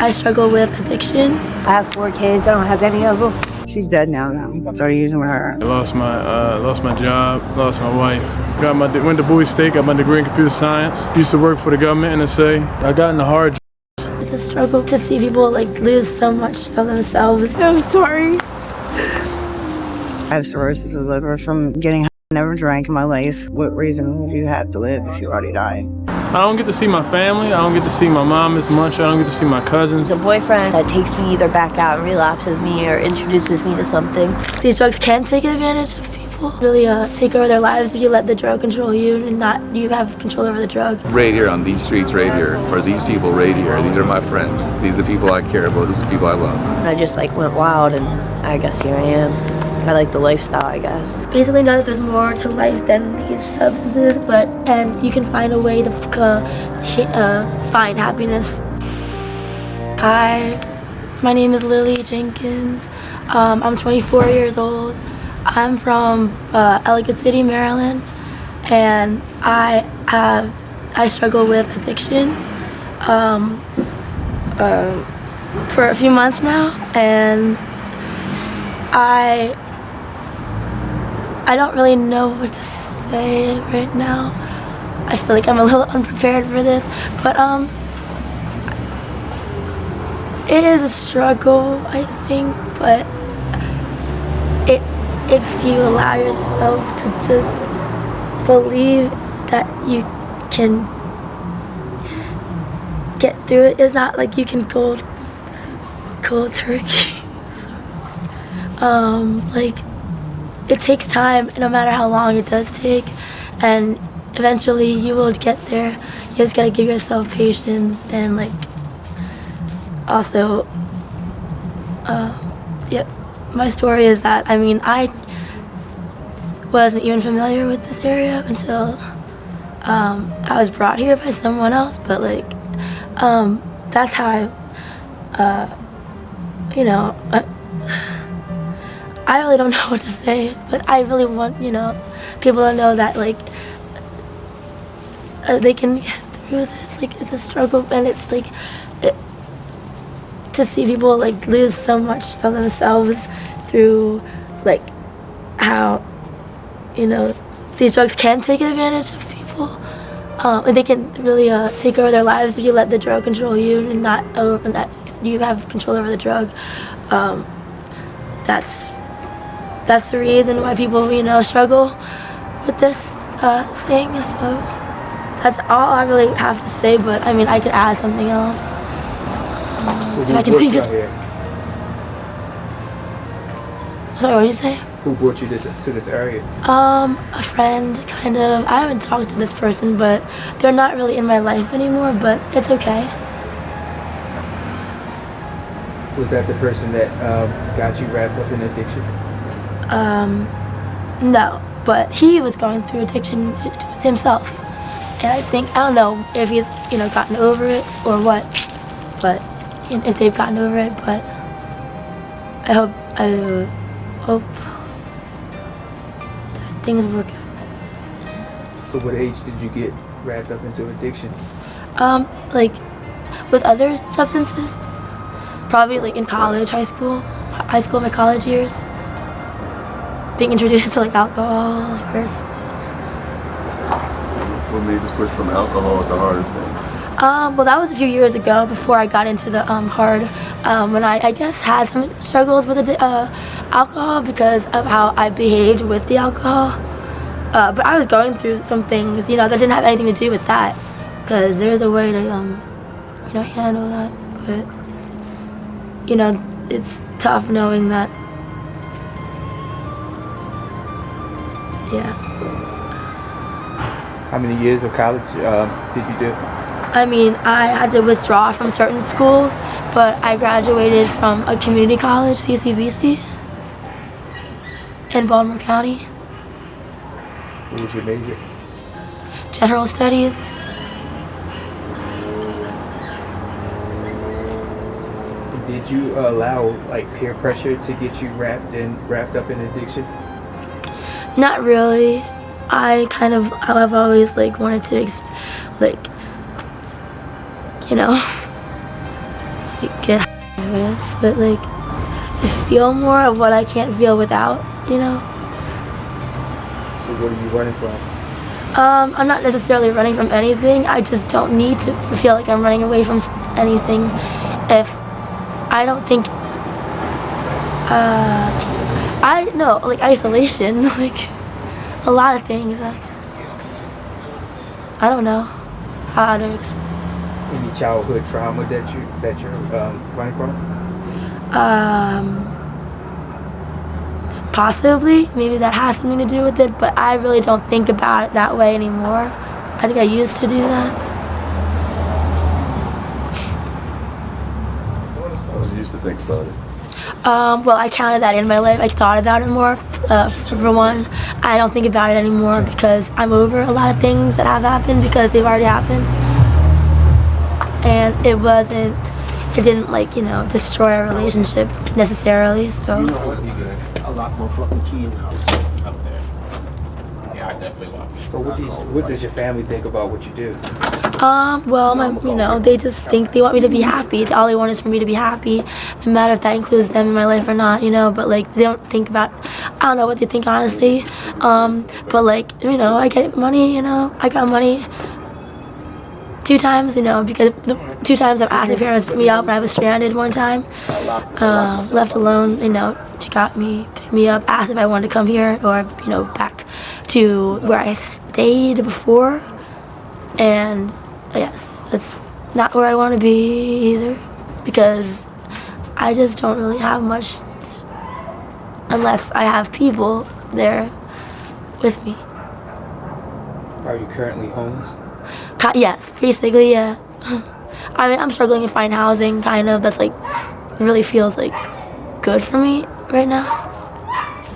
I struggle with addiction. I have 4 kids. I don't have any of them. She's dead now. Started using with her. I lost my job, lost my wife. Went to Bowie State, got my degree in computer science. Used to work for the government, NSA. I got in the hard. It's a struggle to see people lose so much of themselves. I'm sorry. I have cirrhosis of the liver from getting high. I never drank in my life. What reason would you have to live if you already died? I don't get to see my family. I don't get to see my mom as much. I don't get to see my cousins. A boyfriend that takes me either back out and relapses me or introduces me to something. These drugs can take advantage of people. Really take over their lives if you let the drug control you and not you have control over the drug. Right here on these streets, right here, for these people right here, these are my friends. These are the people I care about. These are the people I love. I just went wild, and I guess here I am. I like the lifestyle, I guess. Basically know that there's more to life than these substances, and you can find a way to find happiness. Hi, my name is LeLe Jenkins. I'm 24 years old. I'm from Ellicott City, Maryland, and I struggle with addiction for a few months now, and I don't really know what to say right now. I feel like I'm a little unprepared for this, but it is a struggle, I think, but if you allow yourself to just believe that you can get through it, it's not like you can cold turkey. It takes time, no matter how long it does take, and eventually you will get there. You just gotta give yourself patience and also, my story is that, I wasn't even familiar with this area until I was brought here by someone else, but that's how I really don't know what to say, but I really want, people to know that, they can get through this. It's a struggle, and it's, to see people, lose so much of themselves through, how, these drugs can take advantage of people. And they can really take over their lives if you let the drug control you and not you have control over the drug. That's the reason why people, struggle with this thing. So that's all I really have to say. But I could add something else. So I can think of. Sorry, what did you say? Who brought you to this area? A friend, kind of. I haven't talked to this person, but they're not really in my life anymore. But it's okay. Was that the person that got you wrapped up in addiction? No, but he was going through addiction himself. And I don't know if he's, gotten over it or what, but if they've gotten over it, but I hope that things work out. So what age did you get wrapped up into addiction? With other substances, probably in college, high school, my college years. Being introduced to alcohol first. What made you switch from alcohol to hard things? Well, that was a few years ago before I got into the hard, when I guess had some struggles with alcohol because of how I behaved with the alcohol. But I was going through some things, that didn't have anything to do with that, because there was a way to, handle that. But, it's tough knowing that. Yeah. How many years of college did you do? I had to withdraw from certain schools, but I graduated from a community college, CCBC, in Baltimore County. What was your major? General Studies. Did you allow peer pressure to get you wrapped up in addiction? Not really. I've always wanted to like get high with, but like to feel more of what I can't feel without, you know. So what are you running from? I'm not necessarily running from anything. I just don't need to feel like I'm running away from anything. If I don't think, I know, like isolation, like a lot of things. Like, I don't know how to explain. Any childhood trauma that you're running from? Possibly, maybe that has something to do with it, but I really don't think about it that way anymore. I think I used to do that. What did you used to think started? Well, I counted that in my life. I thought about it more. For one, I don't think about it anymore because I'm over a lot of things that have happened because they've already happened. And it didn't like, you know, destroy our relationship necessarily, so. A lot more fucking cheese out there. Yeah, I definitely want. So what does your family think about what you do? Well, you know, they just think they want me to be happy. All they want is for me to be happy, no matter if that includes them in my life or not, you know. But like, they don't think about, I don't know what they think honestly. But like, you know, I get money, you know, I got money 2 times, you know, because the 2 times I've asked my parents to pick me up when I was stranded one time, left alone, you know, she got me, picked me up, asked if I wanted to come here or, you know, back to where I stayed before. And yes, that's not where I want to be either, because I just don't really have much unless I have people there with me. Are you currently homeless? Yes, basically, yeah. I mean, I'm struggling to find housing, kind of. That's like, really feels like good for me right now.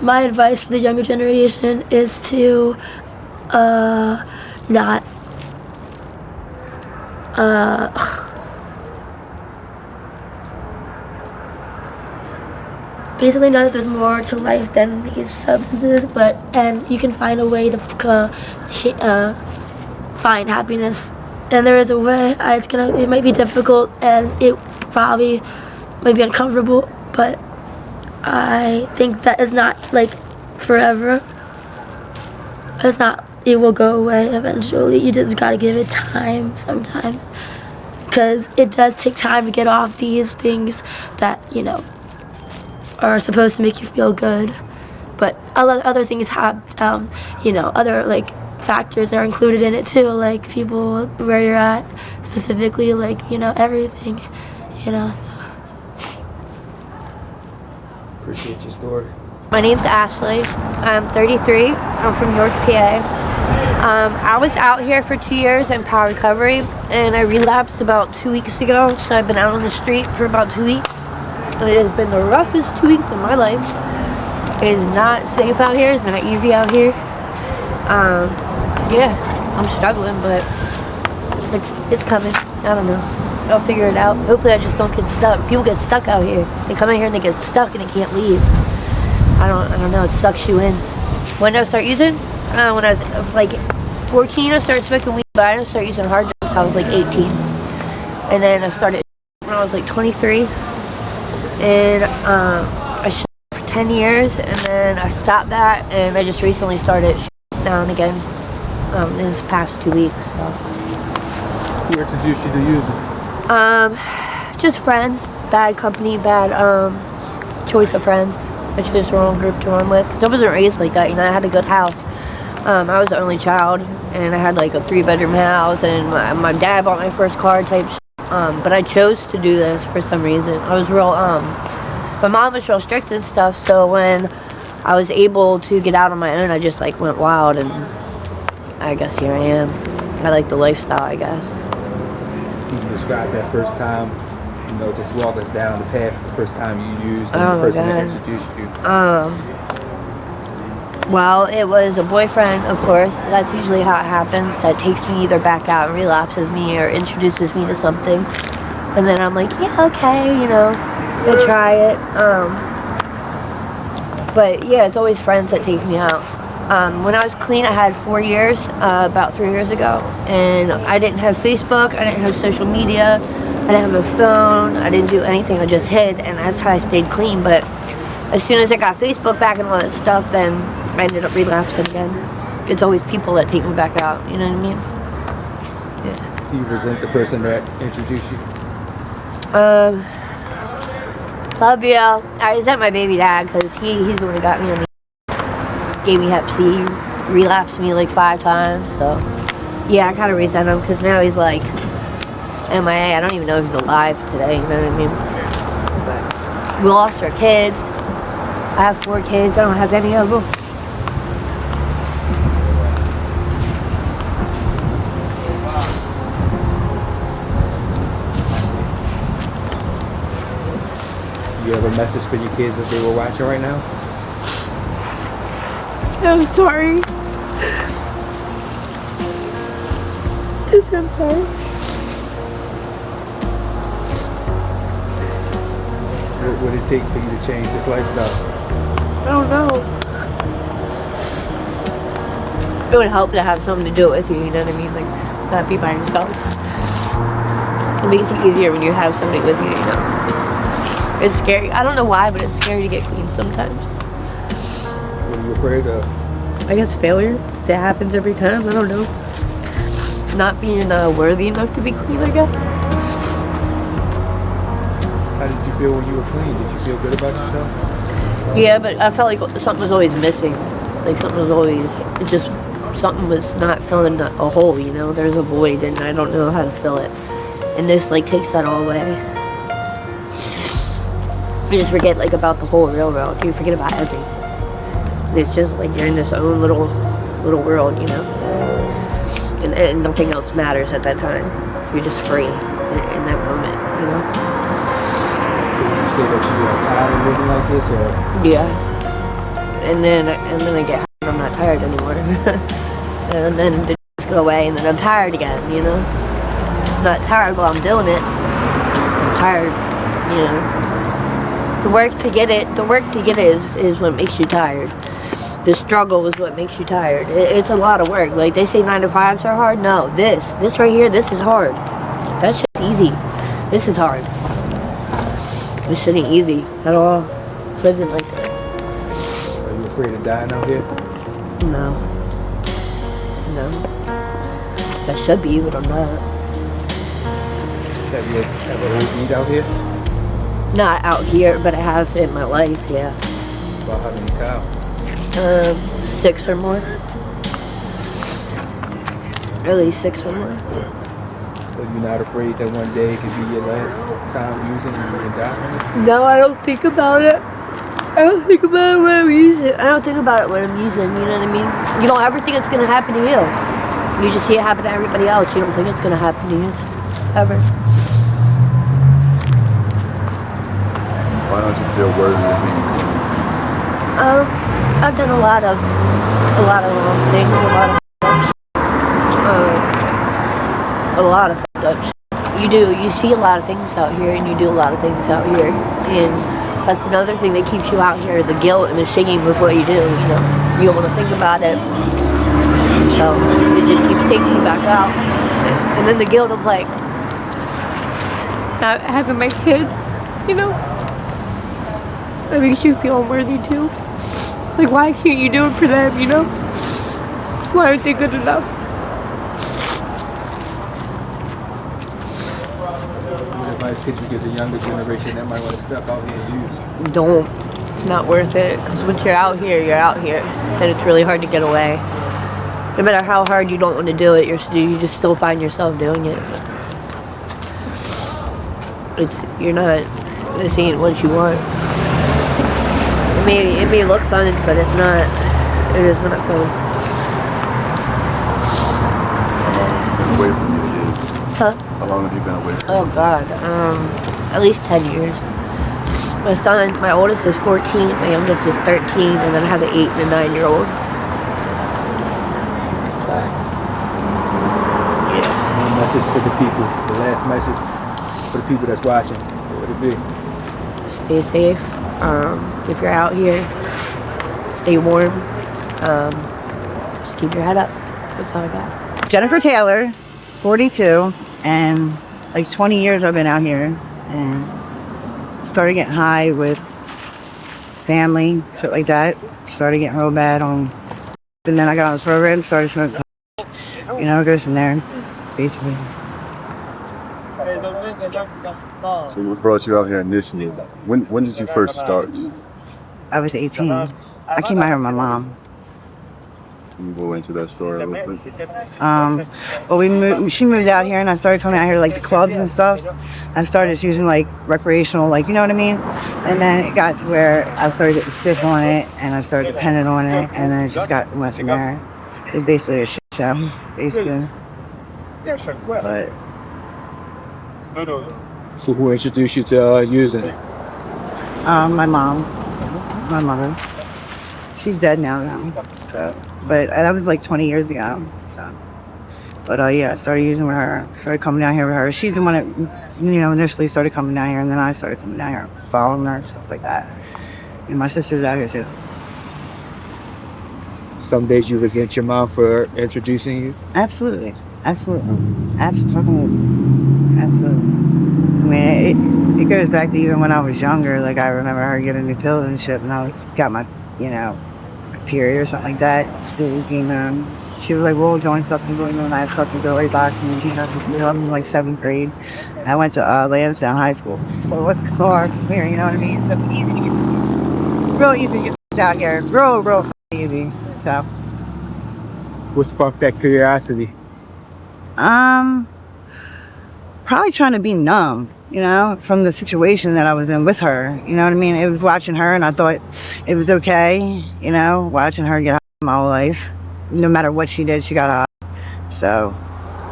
My advice for the younger generation is to not basically know that there's more to life than these substances, and you can find a way to find happiness, and there is a way. It might be difficult and it probably might be uncomfortable, but I think that it's not like forever. It's not, it will go away eventually. You just gotta give it time sometimes, because it does take time to get off these things that, you know, are supposed to make you feel good, but other things have, you know, other like factors are included in it too, like people, where you're at, specifically, like, you know, everything, you know, so. Appreciate your story. My name's Ashley. I'm 33. I'm from York, PA. I was out here for 2 years in power recovery, and I relapsed about 2 weeks ago, so I've been out on the street for about 2 weeks. And it has been the roughest 2 weeks of my life. It is not safe out here. It's not easy out here. Yeah, I'm struggling, but it's coming. I don't know. I'll figure it out. Hopefully I just don't get stuck. People get stuck out here. They come in here and they get stuck and they can't leave. I don't know. It sucks you in. When did I start using? When I was like 14, I started smoking weed, but I didn't start using hard drugs until I was like 18. And then I started when I was like 23. And I shot for 10 years, and then I stopped that, and I just recently started down again in this past 2 weeks. So. Who introduced you to using? Just friends, bad company, bad choice of friends. I chose the wrong group to run with. Cause I wasn't raised like that, you know. I had a good house. I was the only child, and I had like a 3-bedroom house, and my dad bought my first car type shit. But I chose to do this for some reason. I was real, my mom was real strict and stuff, so when I was able to get out on my own, I just like went wild, and I guess here I am. I like the lifestyle, I guess. Can you describe that first time, you know, just walk us down the path, the first time you used, and Oh the my person God. that introduced you? Well, it was a boyfriend, of course. That's usually how it happens. That takes me either back out and relapses me or introduces me to something. And then I'm like, yeah, okay, you know, we'll try it. But yeah, it's always friends that take me out. When I was clean, I had 4 years, about 3 years ago. And I didn't have Facebook, I didn't have social media. I didn't have a phone. I didn't do anything. I just hid, and that's how I stayed clean. But as soon as I got Facebook back and all that stuff, then I ended up relapsing again. It's always people that take me back out. You know what I mean? Yeah. Do you resent the person that introduced you? Love you. I resent my baby dad because he's the one who got me on the gave me Hep C, relapsed me like 5 times. So yeah, I kind of resent him because now he's like MIA. I don't even know if he's alive today. You know what I mean? But we lost our kids. I have 4 kids. I don't have any of them. You have a message for your kids if they were watching right now? I'm sorry. I'm sorry. What would it take for you to change this lifestyle? I don't know. It would help to have something to do it with you, you know what I mean? Like, not be by yourself. It makes it easier when you have somebody with you, you know? It's scary. I don't know why, but it's scary to get clean sometimes. What are you afraid of? I guess failure. It happens every time. I don't know. Not being worthy enough to be clean, I guess. How did you feel when you were clean? Did you feel good about yourself? Yeah, but I felt like something was always missing. Like something was not filling a hole, you know? There's a void and I don't know how to fill it. And this like takes that all away. You just forget like about the whole real world. You forget about everything. And it's just like you're in this own little world, you know? And nothing else matters at that time. You're just free in that moment, you know? You say that you are tired of living like this, or? Yeah. And then I get high and I'm not tired anymore. And then the just go away and then I'm tired again, you know? I'm not tired while I'm doing it. I'm tired, you know? The work to get it is what makes you tired. The struggle is what makes you tired. It's a lot of work. Like they say 9 to 5s are hard. No, this right here, this is hard. That's just easy. This is hard. This isn't easy at all. Living like that. Are you afraid of dying out here? No. I should be, but I'm not. Have you ever OD'd out here? Not out here, but I have in my life, yeah. About how many times? 6 or more. At least 6 or more. So you're not afraid that one day could be your last time using and you can die from it? No, I don't think about it. I don't think about it when I'm using. I don't think about it when I'm using, you know what I mean? You don't ever think it's going to happen to you. You just see it happen to everybody else. You don't think it's going to happen to you. Ever. Why don't you feel worthy of being clean? I've done a lot of wrong things, a lot of fucked up shit. You see a lot of things out here and you do a lot of things out here. And that's another thing that keeps you out here, the guilt and the shame of what you do, you know. You don't want to think about it. So it just keeps taking you back out. And then the guilt of like not having my kid, you know. That makes you feel unworthy too. Like, why can't you do it for them, you know? Why aren't they good enough? What advice could you give the younger generation that might want to step out here and use? Don't. It's not worth it. Because once you're out here, and it's really hard to get away. No matter how hard you don't want to do it, you just still find yourself doing it. This ain't what you want. It may look fun, but it's not. It is not fun. How long have you been away from your kids? Huh? How long have you been away from Oh God, at least 10 years. My oldest is 14, my youngest is 13, and then I have an 8 and a 9-year-old. One message to the people, the last message for the people that's watching, what would it be? Stay safe. If you're out here, stay warm. Just keep your head up. That's all I got. Jennifer Taylor, 42, and like 20 years I've been out here, and started getting high with family, shit like that. Started getting real bad on, and then I got on this program, started smoking. You know, it goes from there, basically. So what brought you out here initially? When did you first start? I was 18. I came out here with my mom. Can you go into that story a little bit? Well, she moved out here, and I started coming out here like the clubs and stuff. I started using like recreational, like, you know what I mean. And then it got to where I started getting sick on it, and I started dependent on it, and then it just went from there. It's basically a shit show, basically. But So who introduced you to using it? my mother. She's dead now. So, but that was like 20 years ago. So, but yeah, I started using with her. Started coming down here with her. She's the one that, initially started coming down here, and then I started coming down here, following her and stuff like that. And my sister's out here too. Some days you resent your mom for introducing you? Absolutely. Absolutely. I mean, it goes back to even when I was younger. Like, I remember her giving me pills and shit, and got my, period or something like that. School came in. She was like, "We'll join something going on." I fucking go right boxing, and I was in like 7th grade. I went to Lansdowne High School, so it wasn't far from here. You know what I mean? So easy to get, real easy to get out here, real easy. So, What sparked that curiosity? probably trying to be numb, from the situation that I was in with her. You know what I mean? It was watching her, and I thought it was okay, watching her get high my whole life. No matter what she did, she got high. So,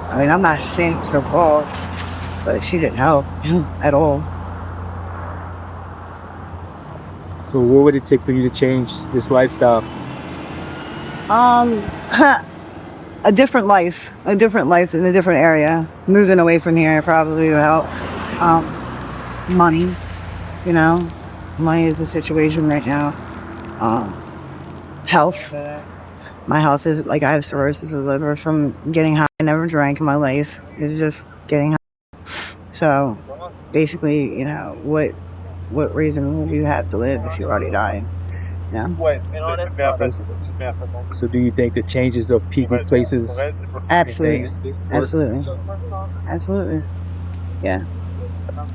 I mean, I'm not saying it's her fault, but she didn't help at all. So what would it take for you to change this lifestyle? A different life in a different area. Moving away from here probably would help. Money, money is the situation right now. Health. My health is like, I have cirrhosis of the liver from getting high. I never drank in my life. It's just getting high. So basically, what reason would you have to live if you already died? Yeah. So do you think the changes of people, places, Absolutely. things? Absolutely. Yeah.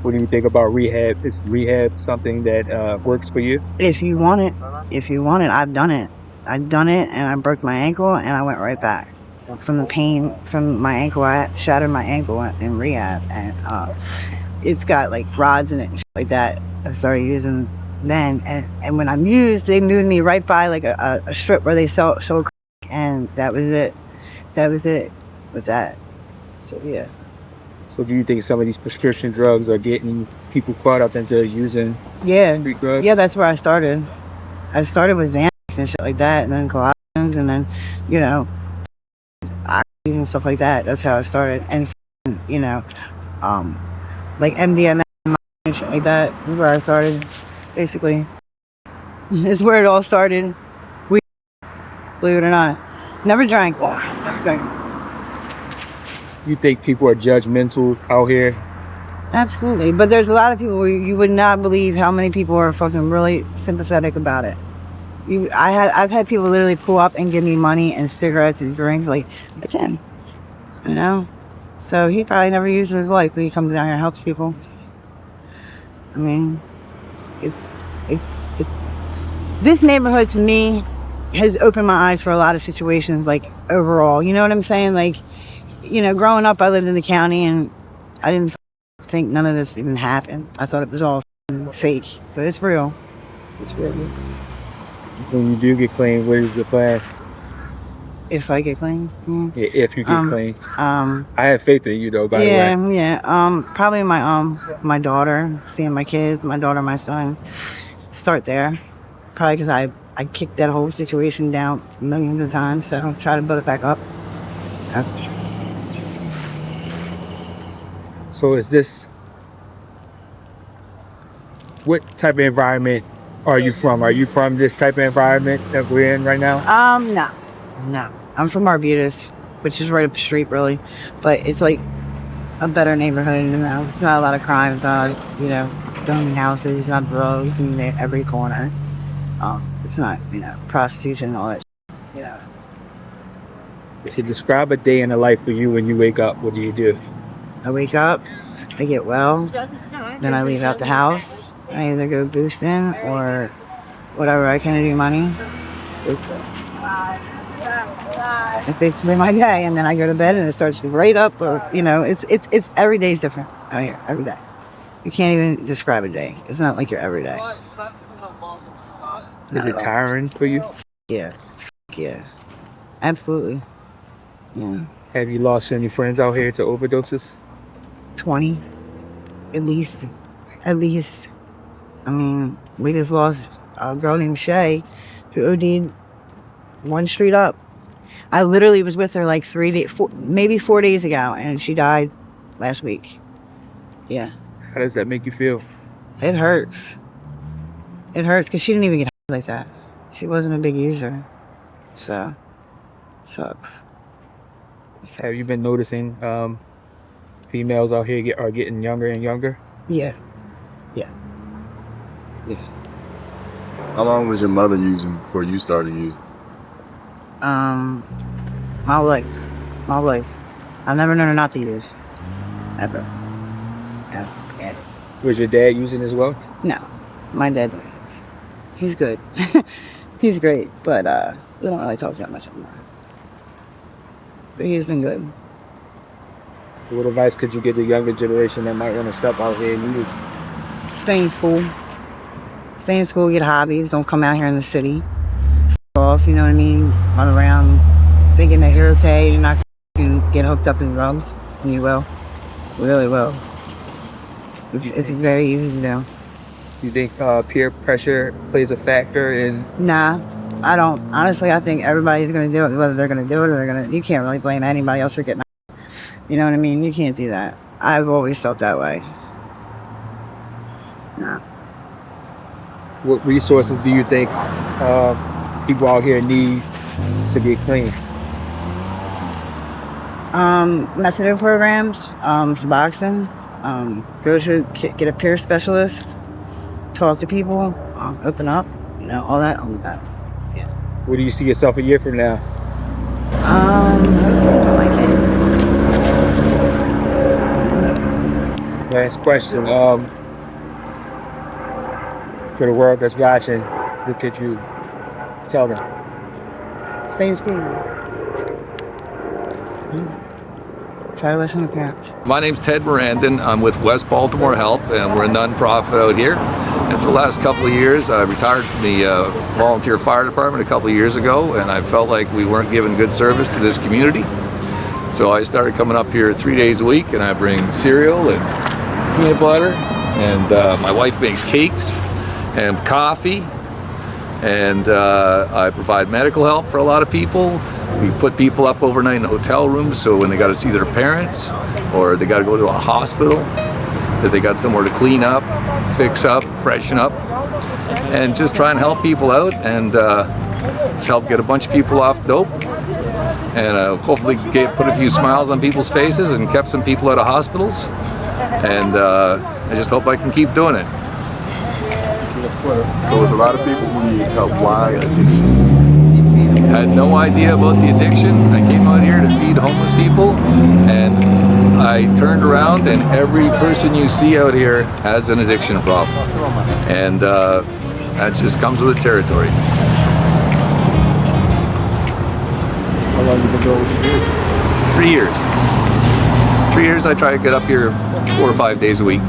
What do you think about rehab? Is rehab something that works for you? If you want it, I've done it. And I broke my ankle, and I went right back. From the pain from my ankle, I shattered my ankle in rehab, and it's got like rods in it and shit like that. I started using then, and when I'm used, they moved me right by like a strip where they sell crack, and that was it with that. So yeah. So do you think some of these prescription drugs are getting people caught up into using street drugs? Yeah, that's where I started. I started with Xanax and shit like that, and then Colossians, and then oxys and stuff like that. That's how I started. And like MDMA and shit like that is where I started. Basically, it's where it all started. Believe it or not, never drank though. Never drank. You think people are judgmental out here? Absolutely, but there's a lot of people where you would not believe how many people are fucking really sympathetic about it. I've had people literally pull up and give me money and cigarettes and drinks, like, again, So he probably never used in his life, but he comes down here and helps people. I mean, it's this neighborhood to me has opened my eyes for a lot of situations, like, overall. You know what I'm saying? Like, growing up, I lived in the county, and I didn't think none of this even happened. I thought it was all fake, but it's real. It's real. When you do get clean, what is the plan? If I get clean? Yeah, if you get clean. I have faith in you, though, by the way. Yeah. Probably my daughter, seeing my kids, my daughter, my son. Start there. Probably because I kicked that whole situation down millions of times, so try to build it back up. So what type of environment are you from? Are you from this type of environment that we're in right now? No. I'm from Arbutus, which is right up the street, really. But it's like a better neighborhood. You know, it's not a lot of crime. It's not, you know, burning houses, not drugs in every corner. It's not, you know, prostitution and all that. You know. To describe a day in the life for you when you wake up, what do you do? I wake up, I get well, then I leave out the house. I either go boosting or whatever I can do money. It's basically my day, and then I go to bed and it starts right up, or you know, it's every day is different out here, every day. You can't even describe a day. It's not like your everyday. Is it tiring for you? Yeah, yeah, absolutely. Yeah. Have you lost any friends out here to overdoses? 20, at least. I mean, we just lost a girl named Shay, who OD'd one street up. I literally was with her like maybe 4 days ago, and she died last week. Yeah. How does that make you feel? It hurts. It hurts because she didn't even get like that. She wasn't a big user. So, it sucks. Have you been noticing females out here are getting younger and younger? Yeah. How long was your mother using before you started using? My life. I've never known her not to use. Ever. Yeah. Was your dad using as well? No. My dad, he's good. He's great, but we don't really talk that much anymore. But he's been good. What advice could you give the younger generation that might want to step out here and use? Stay in school. Stay in school, get hobbies. Don't come out here in the city. Off, you know what I mean? Run around thinking that you're okay. You're not going to get hooked up in drugs. And you will. Really will. It's very easy to do. You think peer pressure plays a factor in? Nah, I don't. Honestly, I think everybody's going to do it, whether they're going to do it or they're going to. You can't really blame anybody else for getting. You know what I mean? You can't do that. I've always felt that way. Nah. What resources do you think people out here need to get clean? Methadone programs, Suboxone, go to get a peer specialist, talk to people, open up, you know, all that. Yeah. Where do you see yourself a year from now? Hopefully with my kids. Last question. For the world that's watching, what could you tell them? Stay in school. Try to listen to parents. My name's Ted Mirandon. I'm with West Baltimore Help, and we're a nonprofit out here. And for the last couple of years, I retired from the volunteer fire department a couple of years ago, and I felt like we weren't giving good service to this community. So I started coming up here 3 days a week, and I bring cereal and peanut butter, and my wife makes cakes and coffee, and I provide medical help for a lot of people. We put people up overnight in hotel rooms, so when they got to see their parents or they got to go to a hospital, that they got somewhere to clean up, fix up, freshen up, and just try and help people out and help get a bunch of people off dope, and hopefully put a few smiles on people's faces and kept some people out of hospitals. And I just hope I can keep doing it. So there's a lot of people who need help. Why addiction? I had no idea about the addiction. I came out here to feed homeless people, and I turned around, and every person you see out here has an addiction problem. And that just comes with the territory. How long have you been doing what you do? 3 years. 3 years I try to get up here 4 or 5 days a week.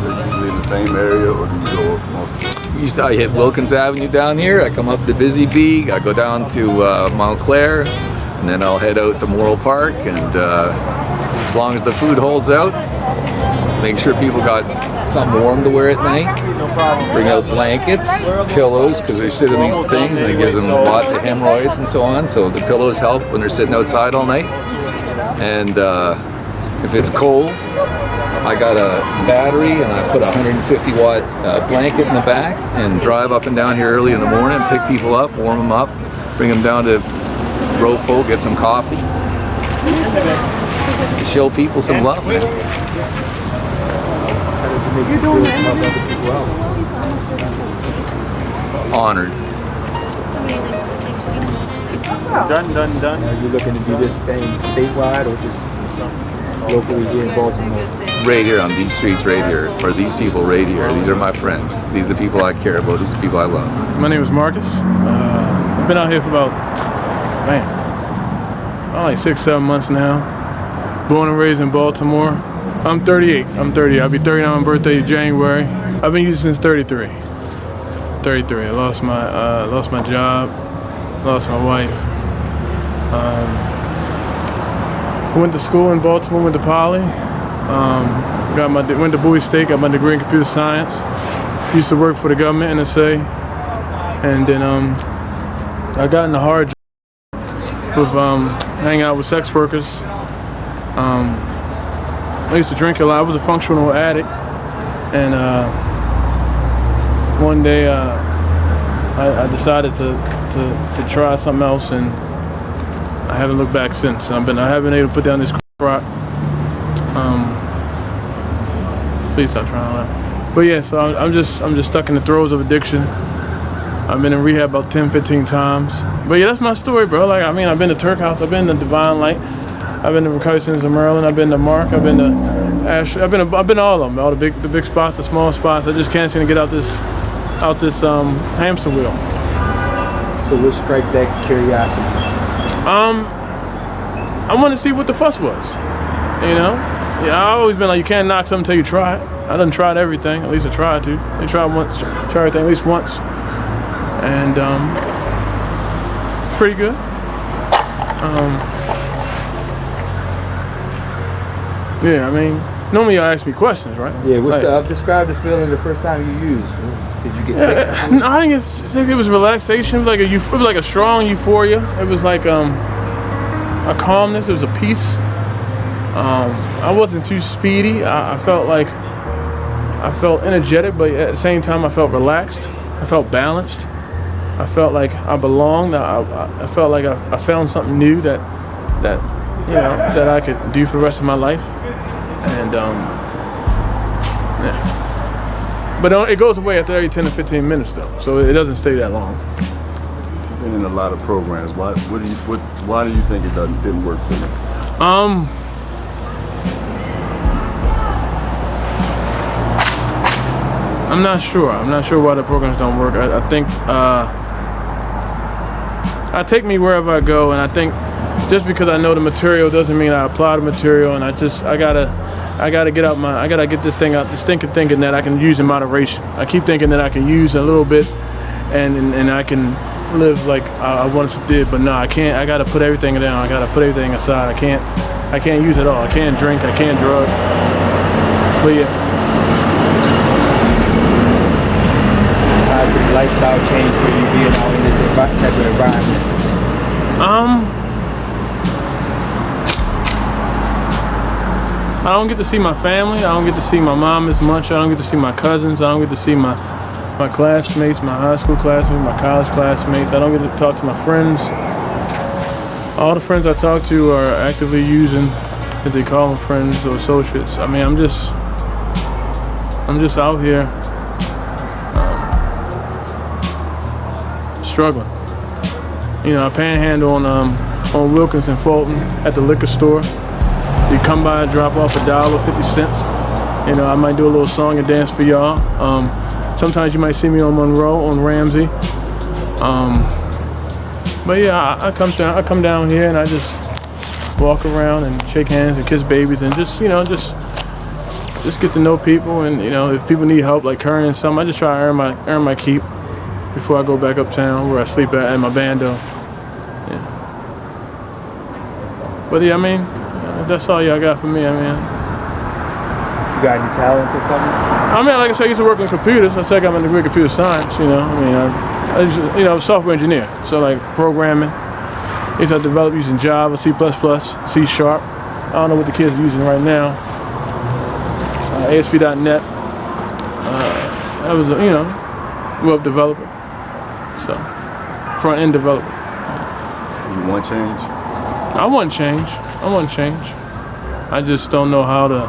Usually in the same area, or do you go up? I hit Wilkins Avenue down here, I come up to Busy Bee, I go down to Montclair, and then I'll head out to Morrill Park, and as long as the food holds out, make sure people got something warm to wear at night, bring out blankets, pillows, because they sit in these things and it gives them lots of hemorrhoids and so on, so the pillows help when they're sitting outside all night. And if it's cold, I got a battery and I put a 150 watt blanket in the back and drive up and down here early in the morning, pick people up, warm them up, bring them down to Row Folk, get some coffee, to show people some love, man. How does it make you feel to help other people out? Honored. Done. Are you looking to do this thing statewide or just locally here in Baltimore? Right here on these streets, right here, for these people right here. These are my friends. These are the people I care about. These are the people I love. My name is Marcus. I've been out here for about like 6-7 months now. Born and raised in Baltimore. I'm 38. I'll be 39 on my birthday in January. I've been using since 33. I lost my job, lost my wife. Went to school in Baltimore, went to Poly. Went to Bowie State, got my degree in computer science. Used to work for the government, NSA. And then I got in a hard job with hanging out with sex workers. I used to drink a lot. I was a functional addict. And one day I decided to try something else, and I haven't looked back since. I haven't been able to put down this rock. Please stop trying to laugh. But yeah, so I'm just stuck in the throes of addiction. I've been in rehab about 10-15 times. But yeah, that's my story, bro. Like, I mean, I've been to Turk House, I've been to Divine Light, I've been to Recovery Centers of Maryland, I've been to Mark, I've been to Ash, I've been to all of them, all the big spots, the small spots. I just can't seem to get out this hamster wheel. So what strike that curiosity? I want to see what the fuss was, you know? Yeah, I've always been like, you can't knock something until you try it. I done tried everything, at least I tried to. I tried everything at least once. And it's pretty good. Yeah, I mean, normally y'all ask me questions, right? Yeah, describe the feeling the first time you used. Did you get sick? No, I didn't get sick. It was relaxation. It was like a strong euphoria. It was like a calmness. It was a peace. I wasn't too speedy. I felt energetic, but at the same time I felt relaxed. I felt balanced. I felt like I belonged. I felt like I found something new that I could do for the rest of my life. And yeah. But it goes away after every 10 to 15 minutes though, so it doesn't stay that long. You've been in a lot of programs. Why do you think it didn't work for you? I'm not sure. Why the programs don't work. I think I take me wherever I go, and I think just because I know the material doesn't mean I apply the material, and I gotta get this thing out, the stinking thinking that I can use in moderation. I keep thinking that I can use a little bit, and I can live like I once did, but no, I can't. I gotta put everything down. I gotta put everything aside. I can't use it all. I can't drink. I can't drug. But yeah. How did the lifestyle change for you being out in this type of environment? I don't get to see my family. I don't get to see my mom as much. I don't get to see my cousins. I don't get to see my classmates, my high school classmates, my college classmates. I don't get to talk to my friends. All the friends I talk to are actively using, if they call them friends or associates. I mean, I'm just out here struggling. You know, I panhandle on Wilkins and Fulton at the liquor store. You come by and drop off $1.50. You know, I might do a little song and dance for y'all. Sometimes you might see me on Monroe, on Ramsey. But yeah, I come down here and I just walk around and shake hands and kiss babies and just get to know people. And if people need help, like carrying something, I just try to earn my keep before I go back uptown where I sleep at my bando. Yeah. But yeah, I mean, that's all y'all got for me. I mean, you got any talents or something? I mean, like I said, I used to work on computers. I said I got my degree in computer science. I was a software engineer. So like programming, I used to develop using Java, C++, C#. I don't know what the kids are using right now. ASP.NET. I was web developer. So front end developer. You want change? I want change. I want change. I just don't know how to.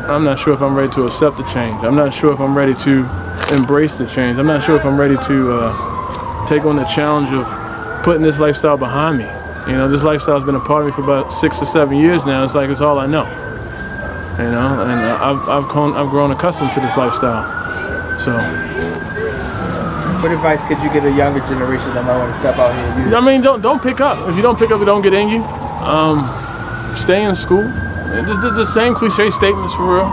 I'm not sure if I'm ready to accept the change. I'm not sure if I'm ready to embrace the change. I'm not sure if I'm ready to take on the challenge of putting this lifestyle behind me. You know, this lifestyle's been a part of me for about 6 or 7 years now. It's like it's all I know. You know, and I've grown accustomed to this lifestyle. So. What advice could you give a younger generation that might want to step out here and use? I mean, don't pick up. If you don't pick up, it don't get in you. Stay in school. The same cliche statements for real.